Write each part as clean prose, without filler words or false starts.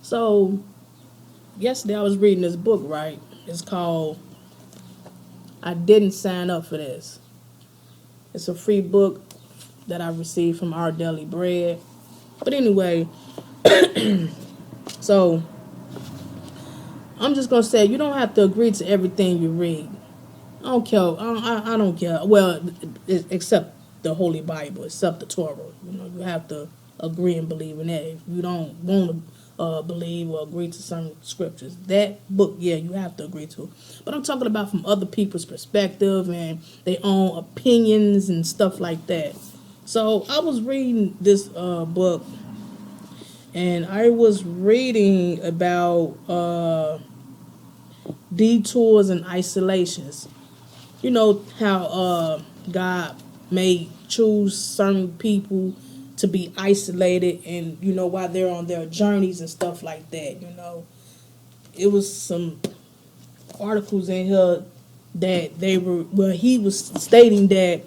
So yesterday I was reading this book, right? It's called I Didn't Sign Up for This. It's a free book that I received from Our Daily Bread. But anyway, so I'm just gonna say you don't have to agree to everything you read. I don't care. I don't care. Well, except the Holy Bible, except the Torah. You have to agree and believe in that. If you don't want to believe or agree to some scriptures, that book, yeah, you have to agree to. But I'm talking about from other people's perspective and their own opinions and stuff like that. So I was reading this book, and I was reading about detours and isolations. You know how God may choose certain people to be isolated, and while they're on their journeys and stuff like that. It was some articles in here that they were he was stating that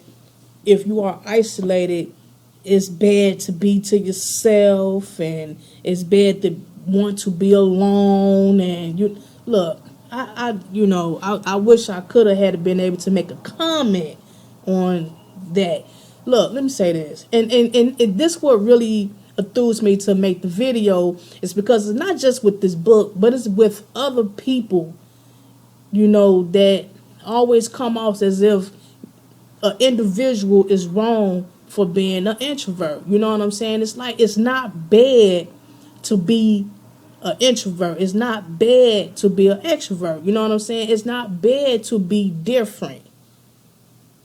if you are isolated, it's bad to be to yourself, and it's bad to want to be alone. And you look, I wish I could have had been able to make a comment on that. Look, let me say this, and this what really enthused me to make the video is because it's not just with this book, but it's with other people, that always come off as if an individual is wrong for being an introvert. You know what I'm saying? It's like it's not bad to be an introvert. It's not bad to be an extrovert. You know what I'm saying? It's not bad to be different.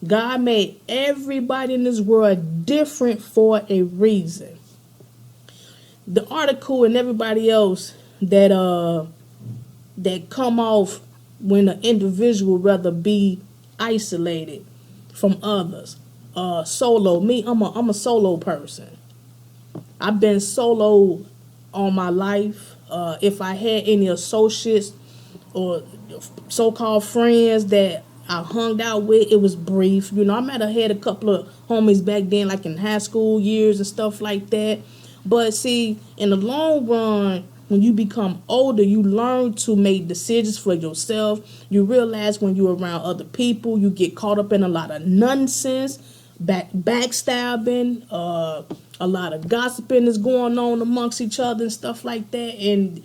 God made everybody in this world different for a reason. The article and everybody else that come off when an individual rather be isolated from others. Solo. Me, I'm a solo person. I've been solo all my life. If I had any associates or so-called friends that I hung out with, it was brief. I might have had a couple of homies back then, like in high school years and stuff like that. But see, in the long run, when you become older, you learn to make decisions for yourself. You realize when you're around other people, you get caught up in a lot of nonsense, backstabbing, a lot of gossiping is going on amongst each other and stuff like that. And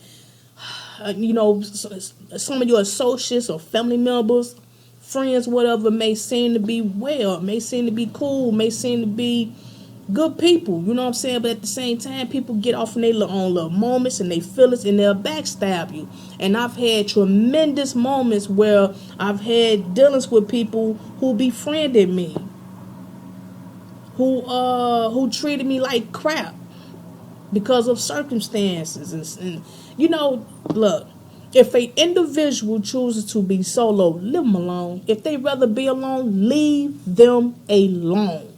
some of your associates or family members, friends, whatever, may seem to be well, may seem to be cool, may seem to be good people, you know what I'm saying? But at the same time, people get off in their own little moments and they feel it and they'll backstab you. And I've had tremendous moments where I've had dealings with people who befriended me, who treated me like crap because of circumstances. And look, if an individual chooses to be solo, leave them alone. If they rather be alone, leave them alone.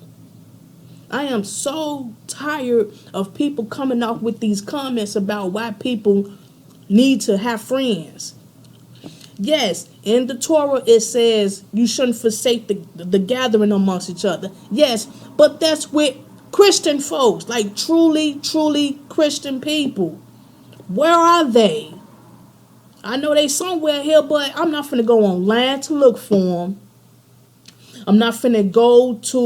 I am so tired of people coming off with these comments about why people need to have friends. Yes, in the Torah it says you shouldn't forsake the gathering amongst each other. Yes, but that's with Christian folks, like truly Christian people. Where are they? I know they somewhere here, but I'm not finna go online to look for them. I'm not finna go to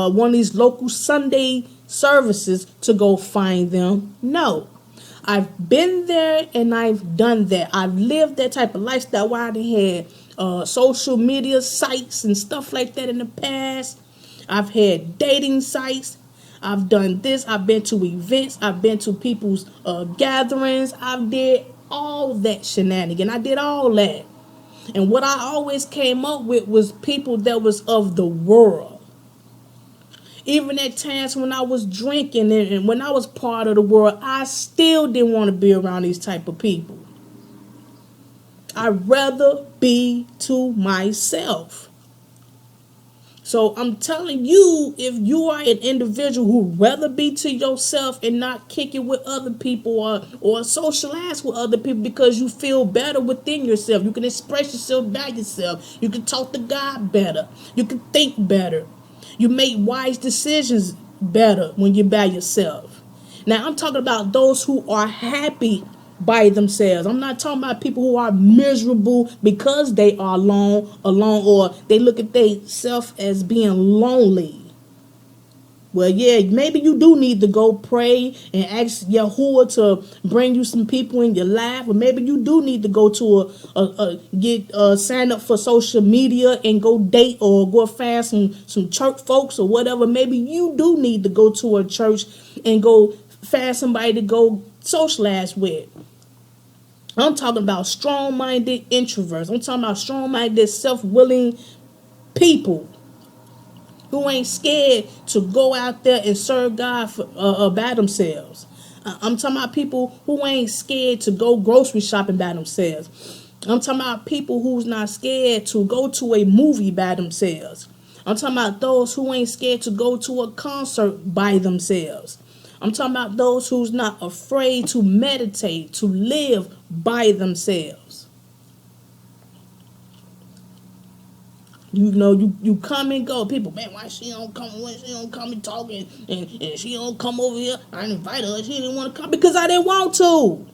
one of these local Sunday services to go find them. No. I've been there and I've done that. I've lived that type of lifestyle where I had social media sites and stuff like that in the past. I've had dating sites. I've done this. I've been to events. I've been to people's gatherings. I've did all that shenanigan. I did all that. And what I always came up with was people that was of the world. Even at times when I was drinking and when I was part of the world, I still didn't want to be around these type of people. I'd rather be to myself. So I'm telling you, if you are an individual who'd rather be to yourself and not kick it with other people or socialize with other people because you feel better within yourself, you can express yourself by yourself, you can talk to God better, you can think better, you make wise decisions better when you're by yourself. Now I'm talking about those who are happy by themselves. I'm not talking about people who are miserable because they are alone, or they look at themselves as being lonely. Well, yeah, maybe you do need to go pray and ask Yahuwah to bring you some people in your life, or maybe you do need to go to get sign up for social media and go date or go find some church folks or whatever. Maybe you do need to go to a church and go find somebody to go socialize with. I'm talking about strong-minded introverts. I'm talking about strong-minded, self-willing people who ain't scared to go out there and serve God by themselves. I'm talking about people who ain't scared to go grocery shopping by themselves. I'm talking about people who's not scared to go to a movie by themselves. I'm talking about those who ain't scared to go to a concert by themselves. I'm talking about those who's not afraid to meditate, to live by themselves. You know, you come and go. People, man, why she don't come and talk and she don't come over here? I invited her. She didn't want to come because I didn't want to.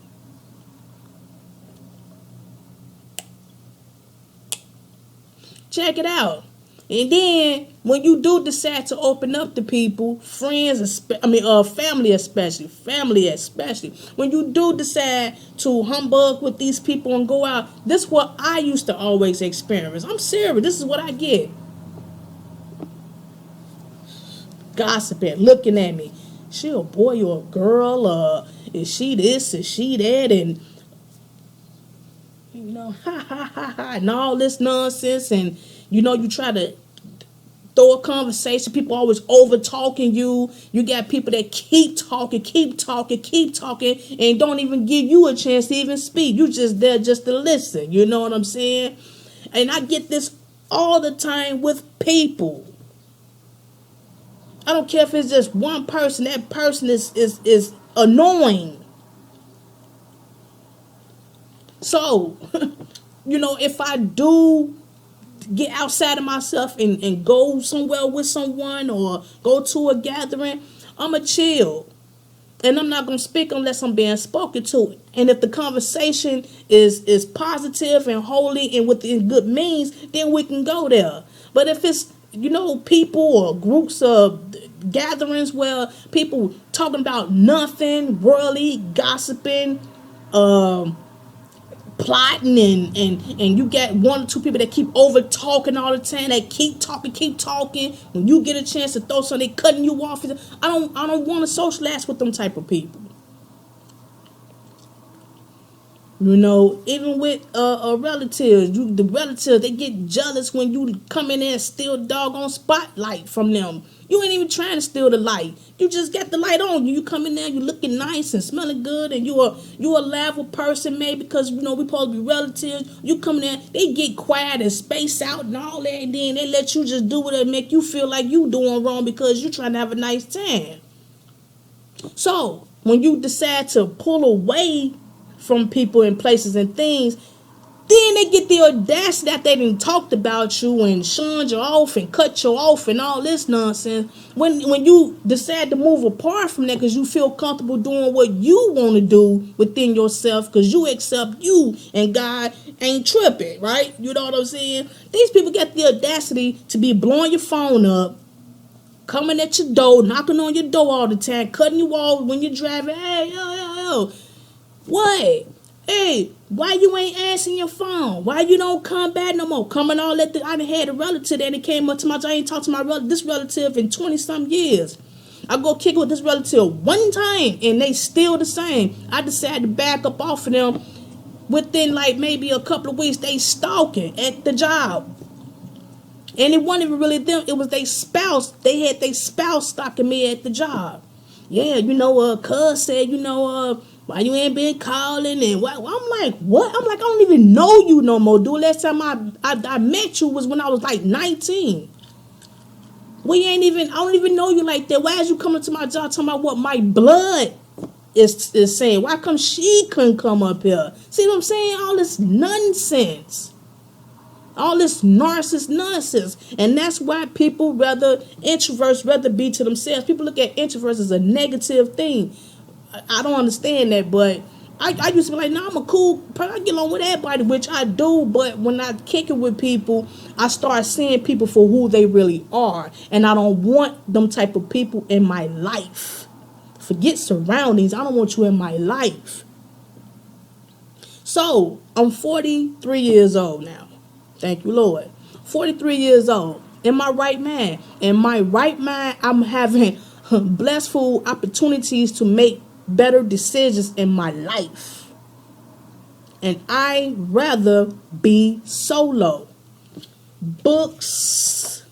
Check it out. And then when you do decide to open up to people, friends, family especially, when you do decide to humbug with these people and go out, this is what I used to always experience. I'm serious. This is what I get. Gossiping, looking at me. She a boy or a girl? Is she this? Is she that? And and all this nonsense. And you try to throw a conversation. People always over talking you. You got people that keep talking, and don't even give you a chance to even speak. You just there just to listen. You know what I'm saying? And I get this all the time with people. I don't care if it's just one person. That person is annoying. So, if I do get outside of myself and go somewhere with someone or go to a gathering, I'm a chill. And I'm not going to speak unless I'm being spoken to. And if the conversation is positive and holy and within good means, then we can go there. But if it's, people or groups of gatherings where people talking about nothing, worldly, gossiping, plotting, and you get one or two people that keep over talking all the time, that keep talking. When you get a chance to throw something, they cutting you off. I don't want to socialize with them type of people. Even with relatives, the relatives, they get jealous when you come in there and steal the doggone spotlight from them. You ain't even trying to steal the light. You just got the light on you. You come in there, you looking nice and smelling good, and you a lively person, maybe because we supposed to be relatives. You come in there, they get quiet and space out and all that, and then they let you just do what it make you feel like you doing wrong because you trying to have a nice time. So when you decide to pull away from people and places and things, then they get the audacity that they done talked about you and shunned you off and cut you off and all this nonsense. When you decide to move apart from that because you feel comfortable doing what you want to do within yourself because you accept you and God ain't tripping, right? You know what I'm saying? These people get the audacity to be blowing your phone up, coming at your door, knocking on your door all the time, cutting you off when you're driving. Hey, yo. What? Hey, why you ain't answering your phone? Why you don't come back no more? Coming all at I done had a relative that it came up to I ain't talked to this relative in 20-some years. I go kick it with this relative one time and they still the same. I decided to back up off of them. Within maybe a couple of weeks, they stalking at the job. And it wasn't even really them. It was their spouse. They had their spouse stalking me at the job. Yeah, cuz said, why you ain't been calling and why? I'm like, what? I'm like, I don't even know you no more, dude. Last time I met you was when I was 19. I don't even know you like that. Why is you coming to my job talking about what my blood is saying? Why come she couldn't come up here? See what I'm saying? All this nonsense. All this narcissist nonsense. And that's why introverts rather be to themselves. People look at introverts as a negative thing. I don't understand that, but I used to be like, nah, I'm a cool person. I get along with everybody, which I do. But when I kick it with people, I start seeing people for who they really are. And I don't want them type of people in my life. Forget surroundings. I don't want you in my life. So, I'm 43 years old now. Thank you, Lord. 43 years old. In my right mind. In my right mind, I'm having blissful opportunities to make better decisions in my life. And I rather be solo. Books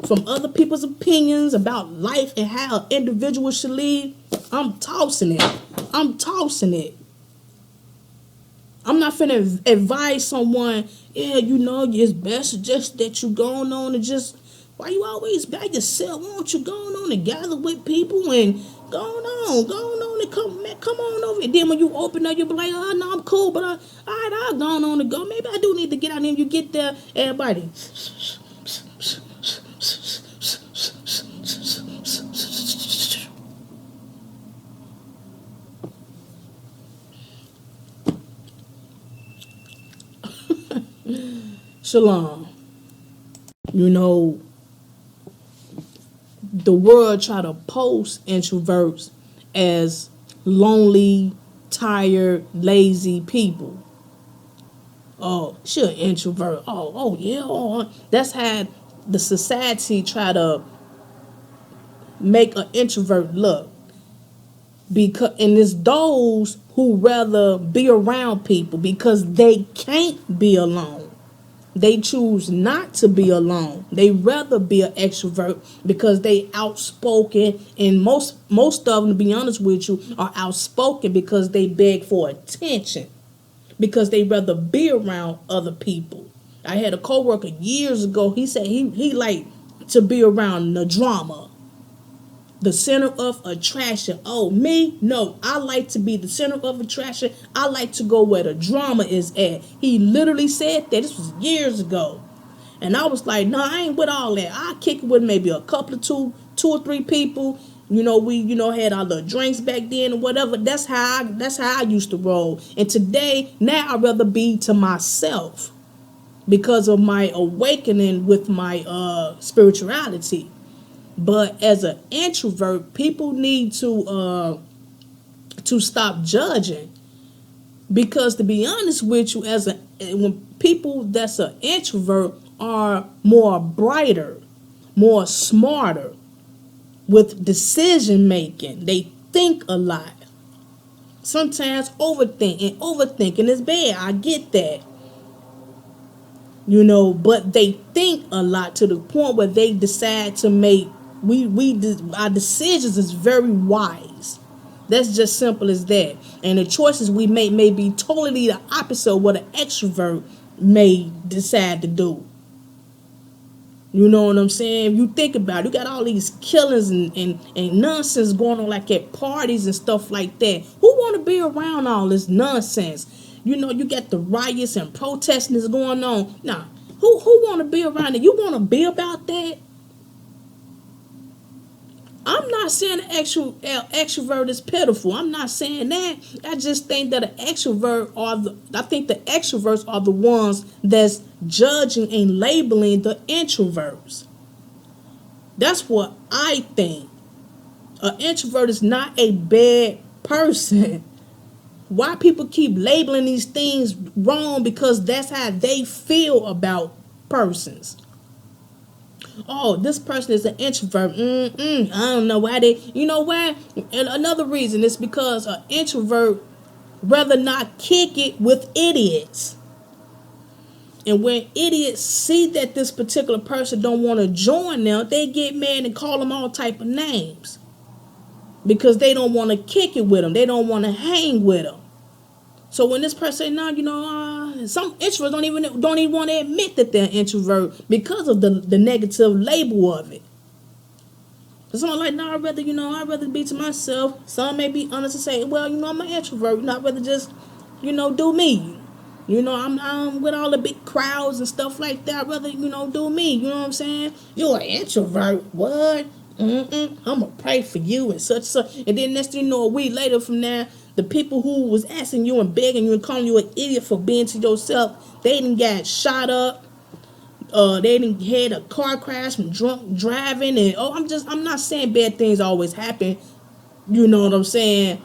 from other people's opinions about life and how individuals should lead, I'm tossing it. I'm tossing it. I'm not finna advise someone, yeah, you know, it's best just that you going on and just, why you always by yourself? Why don't you going on and gather with people and going on and come on over. And then when you open up, you be like, oh, no, I'm cool, but all right, I'll go on and go. Maybe I do need to get out there. And you get there, everybody. Shalom. You know, the world try to post introverts as lonely, tired, lazy people. Oh, she an introvert. Oh yeah. Oh, that's how the society try to make an introvert look. Because and it's those who rather be around people because they can't be alone. They choose not to be alone. They rather be an extrovert because they outspoken, and most of them, to be honest with you, are outspoken because they beg for attention, because they rather be around other people. I had a coworker years ago. He said he liked to be around the drama, the center of attraction. Oh, me? No, I like to be the center of attraction. I like to go where the drama is at. He literally said that. This was years ago. And I was like, no, I ain't with all that. I kick it with maybe a couple of two or three people. You know, we, had our little drinks back then or whatever. That's how I used to roll. And today, now I'd rather be to myself because of my awakening with my spirituality. But as an introvert, people need to stop judging, because to be honest with you, when people that's an introvert are more brighter, more smarter with decision making. They think a lot. Sometimes overthinking is bad. I get that. But they think a lot to the point where they decide to make our decisions is very wise. That's just simple as that. And the choices we make may be totally the opposite of what an extrovert may decide to do. You know what I'm saying? You think about it, you got all these killings and nonsense going on like at parties and stuff like that. Who want to be around all this nonsense? You got the riots and protesting is going on. Now, who want to be around it? You want to be about that? I'm not saying an extrovert is pitiful. I'm not saying that. I just think that the extroverts are the ones that's judging and labeling the introverts. That's what I think. An introvert is not a bad person. Why people keep labeling these things wrong? Because that's how they feel about persons. Oh, this person is an introvert. I don't know why they. You know why? And another reason is because an introvert rather not kick it with idiots. And when idiots see that this particular person don't want to join them, they get mad and call them all type of names because they don't want to kick it with them. They don't want to hang with them. So when this person say, no, some introverts don't even want to admit that they're an introvert because of the negative label of it. So someone like, no, I'd rather be to myself. Some may be honest and say, well, I'm an introvert. I'd rather just, do me. I'm with all the big crowds and stuff like that. I'd rather, do me. You know what I'm saying? You're an introvert. What? I'm going to pray for you and such. And then next thing you know, a week later from now, The people who was asking you and begging you and calling you an idiot for being to yourself, they didn't got shot up. They didn't had a car crash from drunk driving, and I'm not saying bad things always happen. You know what I'm saying,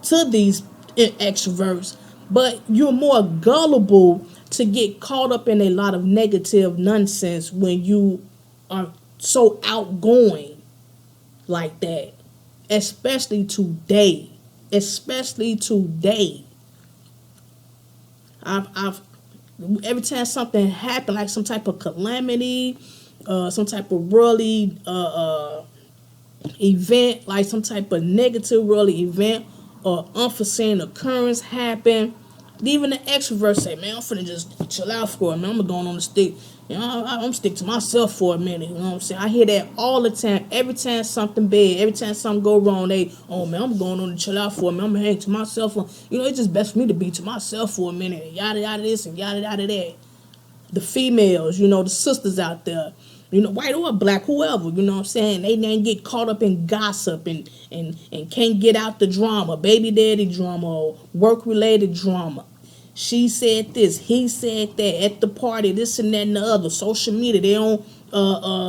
to these extroverts, but you're more gullible to get caught up in a lot of negative nonsense when you are so outgoing like that, especially today. Especially today. I've every time something happened, like some type of calamity, some type of worldly event, like some type of negative worldly event or unforeseen occurrence happen, even the extroverts say, man, I'm finna just chill out for a minute. I'm going on the stick. You know, I'm stick to myself for a minute. You know what I'm saying? I hear that all the time. Every time something bad, every time something go wrong, oh man, I'm going on to chill out for a minute. I'm gonna hang to myself. You know, it's just best for me to be to myself for a minute. Yada yada this and yada yada that. The females, you know, the sisters out there, you know, white or black, whoever, you know what I'm saying? They didn't get caught up in gossip and can't get out the drama, baby daddy drama or work-related drama. She said this, he said that at the party, this and that and the other. Social media, they on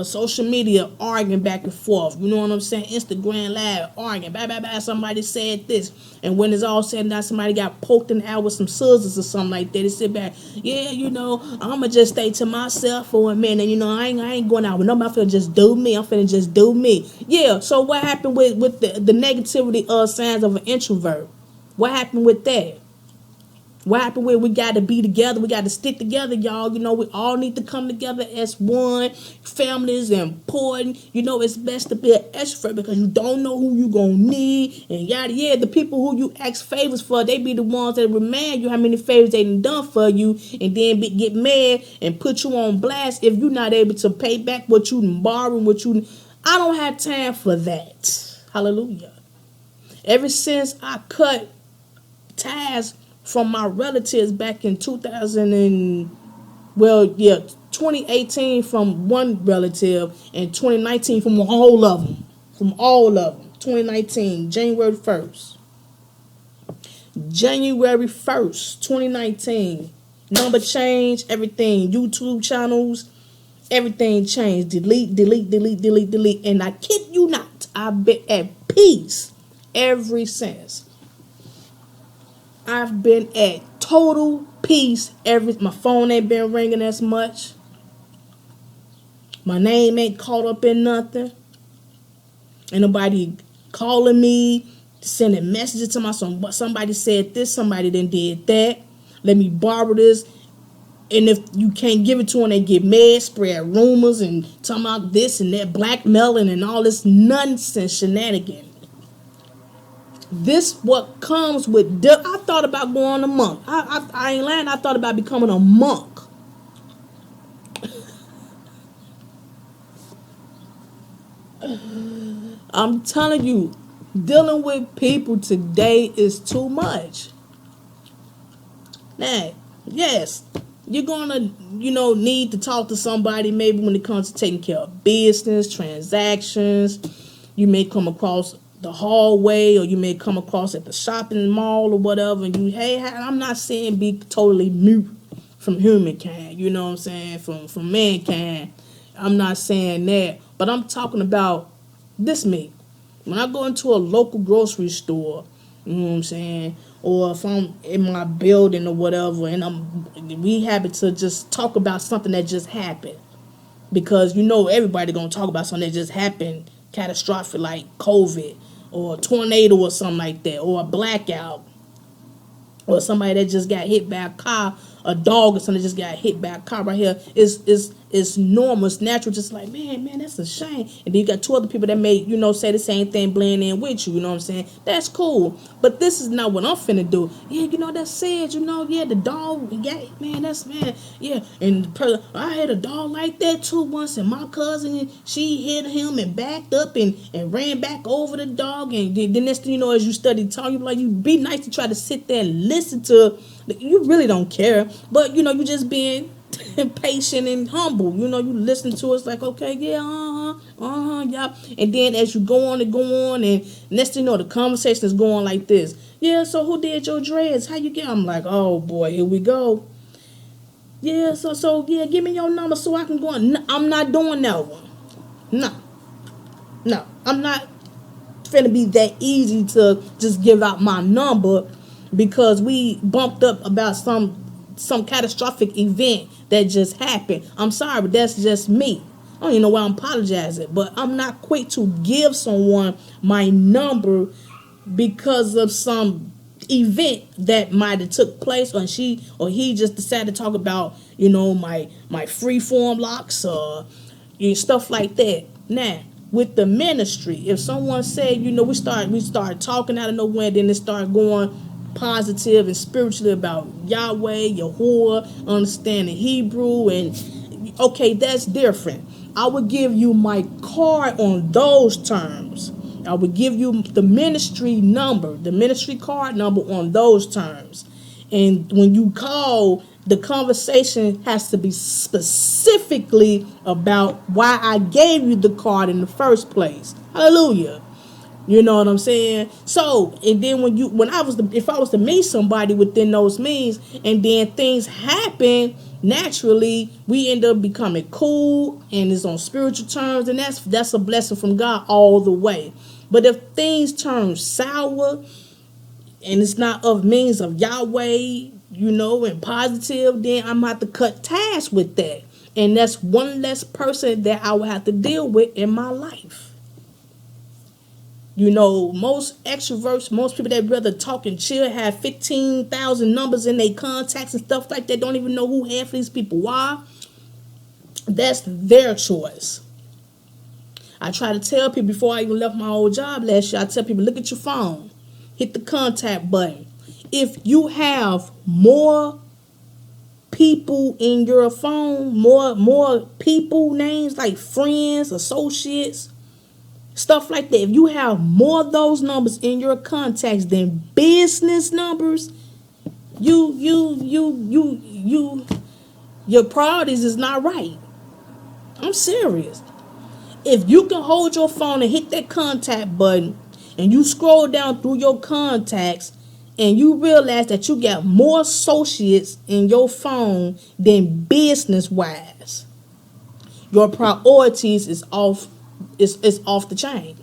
social media arguing back and forth. You know what I'm saying? Instagram live arguing. Blah, blah, blah. Somebody said this. And when it's all said and done, somebody got poked in the eye with some scissors or something like that. They sit back, yeah, you know, I'ma just stay to myself for a minute. You know, I ain't going out with nobody. I'm finna just do me. I'm finna just do me. Yeah, so what happened with the negativity signs of an introvert? What happened with that? What happened with we got to be together? We got to stick together, y'all. You know, we all need to come together as one. Family is important. You know, it's best to be an extrovert because you don't know who you going to need. And yada, yeah, the people who you ask favors for, they be the ones that remind you how many favors they done for you and then get mad and put you on blast if you're not able to pay back what you borrowed, what you... I don't have time for that. Hallelujah. Ever since I cut ties from my relatives back in 2018 from one relative and 2019 from all of them. 2019, January 1st. January 1st, 2019. Number change, everything. YouTube channels, everything changed. Delete. And I kid you not, I've been at peace ever since. I've been at total peace. My phone ain't been ringing as much. My name ain't caught up in nothing. Ain't nobody calling me, sending messages to my son. Somebody said this, somebody then did that. Let me borrow this. And if you can't give it to them, they get mad, spread rumors and talking about this and that, blackmailing and all this nonsense shenanigans. This what comes with... I thought about going a monk. I ain't lying. I thought about becoming a monk. I'm telling you, dealing with people today is too much. Now, yes, you're gonna, need to talk to somebody maybe when it comes to taking care of business, transactions. You may come across the hallway, or you may come across at the shopping mall or whatever, and I'm not saying be totally mute from humankind, you know what I'm saying, from mankind. I'm not saying that, but I'm talking about this me. When I go into a local grocery store, you know what I'm saying, or if I'm in my building or whatever, and we happen to just talk about something that just happened, because everybody gonna talk about something that just happened, catastrophic, like COVID or a tornado or something like that, or a blackout, or somebody that just got hit by a car, a dog or something that just got hit by a car right here. It's normal, it's natural, just like, man, that's a shame. And then you got two other people that may, say the same thing, blend in with you, you know what I'm saying? That's cool. But this is not what I'm finna do. Yeah, that's sad, the dog, yeah. And I had a dog like that too once, and my cousin, she hit him and backed up and ran back over the dog. And the next thing you know, as you study talking, you be nice to try to sit there and listen to. You really don't care, but you just being and patient and humble. You know, you listen to us like, okay, yeah, yeah. And then as you go on and go on, and next thing you know, the conversation is going like this. Yeah, so who did your dreads? How you get? I'm like, oh boy, here we go. Yeah, so yeah, give me your number so I can go on. No, I'm not doing that one. No, no, I'm not finna be that easy to just give out my number because we bumped up about some catastrophic event that just happened. I'm sorry, but that's just me. I don't even know why I'm apologizing, but I'm not quick to give someone my number because of some event that might have took place, or she or he just decided to talk about, you know, my free form locks or stuff like that. Now, with the ministry, if someone said, you know, we start talking out of nowhere, then it start going positive and spiritually about Yahweh, Yahuwah, understanding Hebrew, and okay, that's different. I would give you my card on those terms. I would give you the ministry number, the ministry card number on those terms. And when you call, the conversation has to be specifically about why I gave you the card in the first place. Hallelujah. You know what I'm saying? So, and then if I was to meet somebody within those means, and then things happen naturally, we end up becoming cool and it's on spiritual terms, and that's a blessing from God all the way. But if things turn sour and it's not of means of Yahweh, you know, and positive, then I'm gonna have to cut ties with that. And that's one less person that I will have to deal with in my life. You know, most extroverts, most people that rather talk and chill have 15,000 numbers in their contacts and stuff like that, don't even know who half of these people are. That's their choice. I try to tell people before I even left my old job last year, I tell people, look at your phone. Hit the contact button. If you have more people in your phone, more people names like friends, associates, stuff like that. If you have more of those numbers in your contacts than business numbers, your priorities is not right. I'm serious. If you can hold your phone and hit that contact button and you scroll down through your contacts and you realize that you got more associates in your phone than business wise, your priorities is off the chain.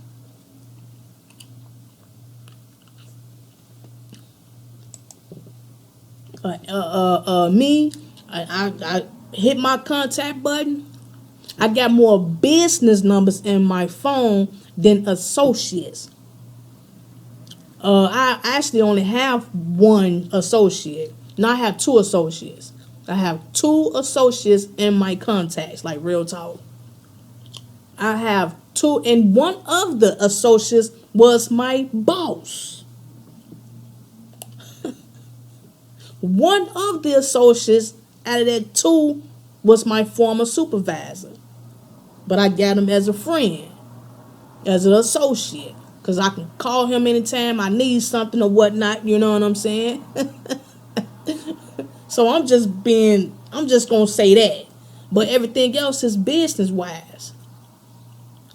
Me, I hit my contact button. I got more business numbers in my phone than associates. I actually only have one associate. Now I have two associates. I have two associates in my contacts, like real talk. I have two, and one of the associates was my boss. One of the associates out of that two was my former supervisor. But I got him as a friend, as an associate, because I can call him anytime I need something or whatnot, you know what I'm saying? So I'm just going to say that. But everything else is business-wise.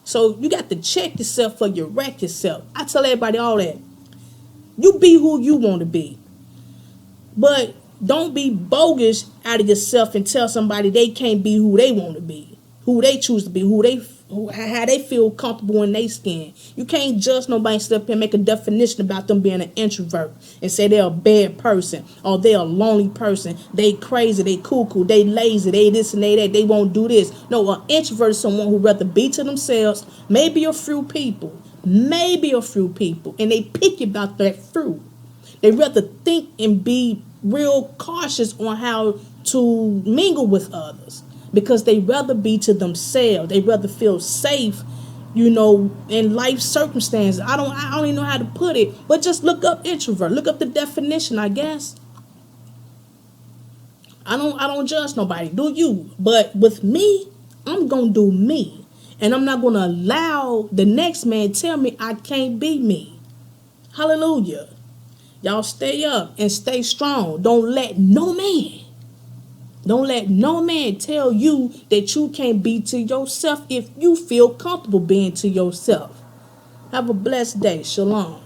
So you got to check yourself before you wreck yourself. I tell everybody all that. You be who you want to be. But don't be bogus out of yourself and tell somebody they can't be who they want to be, who they choose to be, how they feel comfortable in their skin. You can't judge nobody, sit up here and make a definition about them being an introvert and say they're a bad person or they're a lonely person. They crazy, they cuckoo, they lazy, they this and they that, they won't do this. No, an introvert is someone who rather be to themselves, maybe a few people, and they picky about that fruit. They rather think and be real cautious on how to mingle with others because they rather be to themselves. They rather feel safe, you know, in life circumstances. I don't even know how to put it, but just look up introvert. Look up the definition, I guess. I don't judge nobody. Do you? But with me, I'm gonna do me. And I'm not gonna allow the next man tell me I can't be me. Hallelujah. Y'all stay up and stay strong. Don't let no man Don't let no man tell you that you can't be to yourself if you feel comfortable being to yourself. Have a blessed day. Shalom.